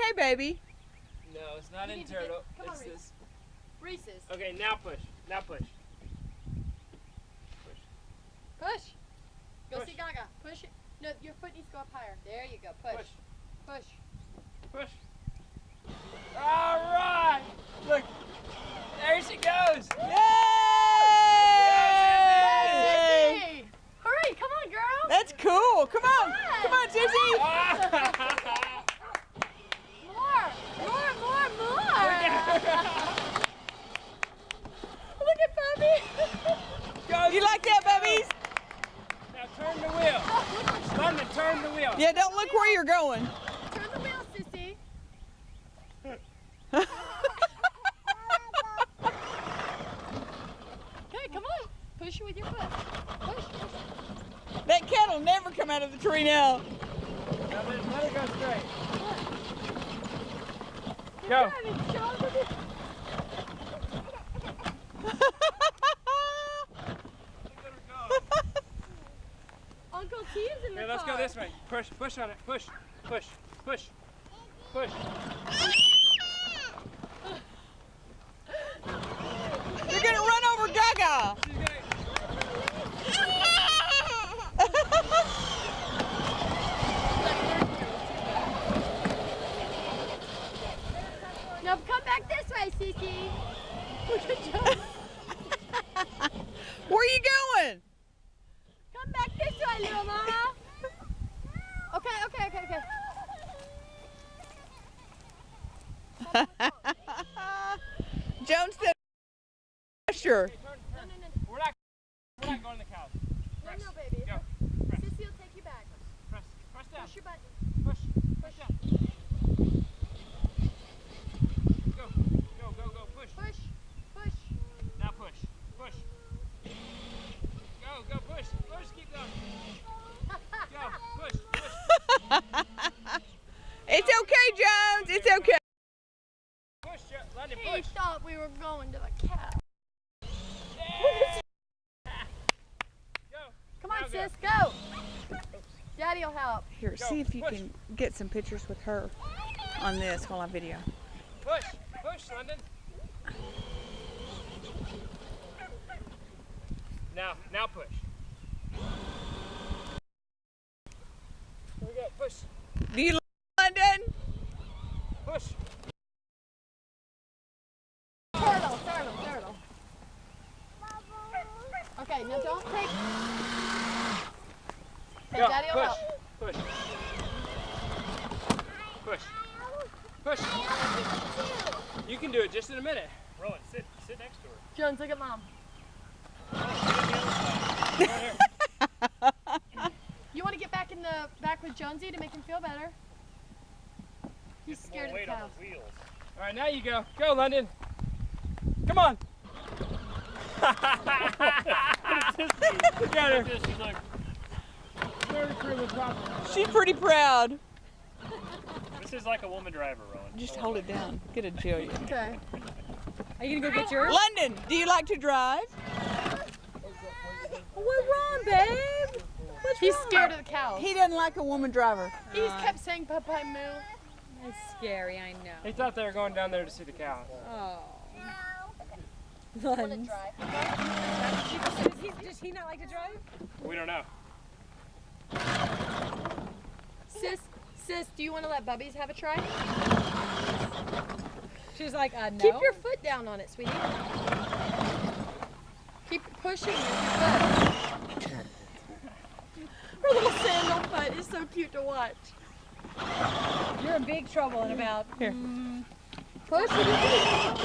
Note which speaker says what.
Speaker 1: okay, baby.
Speaker 2: No, it's not in turtle.
Speaker 3: Come on,
Speaker 2: It's this.
Speaker 3: Reese's.
Speaker 2: Okay, now push. Now push.
Speaker 3: Push. Go
Speaker 2: Push.
Speaker 3: see Gaga. Push it. No, your foot needs to go up higher. There you go. Push. Push.
Speaker 2: Push. All right. Look. There she goes.
Speaker 1: Yay!
Speaker 3: Sissy! Hurry, come on, girl.
Speaker 1: That's cool. Come on. Come on, Sissy.
Speaker 3: More. Look at Bubby.
Speaker 1: You like that, Bubbies?
Speaker 2: Now turn the wheel. London, turn the wheel.
Speaker 1: Yeah, don't look where you're going.
Speaker 3: Turn the wheel, Sissy. Okay, come on. Push it with your foot. Push.
Speaker 1: That cat will never come out of the tree now.
Speaker 2: Now let it go straight. Go.
Speaker 3: Uncle T is in the
Speaker 2: Here, let's
Speaker 3: car.
Speaker 2: go this way. Push on it. Push.
Speaker 1: You're gonna run over Gaga.
Speaker 3: Now come back this way, Sissy. Look at Joe.
Speaker 1: Where are you going?
Speaker 3: Come back this way, little mama. Okay.
Speaker 1: Jones said, sure.
Speaker 2: No. We're not going to the couch.
Speaker 3: No, baby.
Speaker 2: Go.
Speaker 3: Sissy will take you back.
Speaker 2: Press down.
Speaker 3: Push your button.
Speaker 2: Push down. Go. Push.
Speaker 3: Push.
Speaker 2: Now push. Go, push. Keep going. Go, push.
Speaker 1: It's okay, Jones. It's okay.
Speaker 2: Push, London,
Speaker 3: He
Speaker 2: push.
Speaker 3: thought we were going to the cat.
Speaker 2: Go.
Speaker 3: Come on,
Speaker 2: Now
Speaker 3: sis, go. Daddy'll help.
Speaker 1: Here,
Speaker 2: Go,
Speaker 1: see if you
Speaker 2: push.
Speaker 1: can get some pictures with her on this while I video.
Speaker 2: Push, London. Now push. Here we go, push.
Speaker 1: Do you like London?
Speaker 2: Push.
Speaker 3: Turtle. Okay, now don't take. Okay,
Speaker 2: Go,
Speaker 3: Daddy'll help.
Speaker 2: Push. You can do it just in a minute. Rowan, sit next to her.
Speaker 3: Jones, look at Mom. You want to get back in the back with Jonesy to make him feel better? He's scared of the cows.
Speaker 2: All right, now you go. Go, London. Come on. Look at her. She's like,
Speaker 1: She's pretty proud.
Speaker 4: This is like a woman driver, Rowan.
Speaker 1: Just hold it down. Get a Jillian.
Speaker 3: Okay.
Speaker 5: Are you gonna go get yours?
Speaker 1: London, do you like to drive?
Speaker 5: What's wrong, babe?
Speaker 3: He's scared of the cows.
Speaker 1: He doesn't like a woman driver.
Speaker 3: He just kept saying Popeye Moo.
Speaker 5: That's scary, I know.
Speaker 2: He thought they were going down there to see the cows.
Speaker 5: Oh.
Speaker 3: Want to drive?
Speaker 5: Does he not like to drive?
Speaker 2: We don't know.
Speaker 3: Sis, do you want to let Bubbies have a try?
Speaker 5: She's like, no.
Speaker 3: Keep your foot down on it, sweetie. Keep pushing with your foot. Her little sandal foot is so cute to watch.
Speaker 5: You're in big trouble in about.
Speaker 1: Here.
Speaker 3: Push with your feet.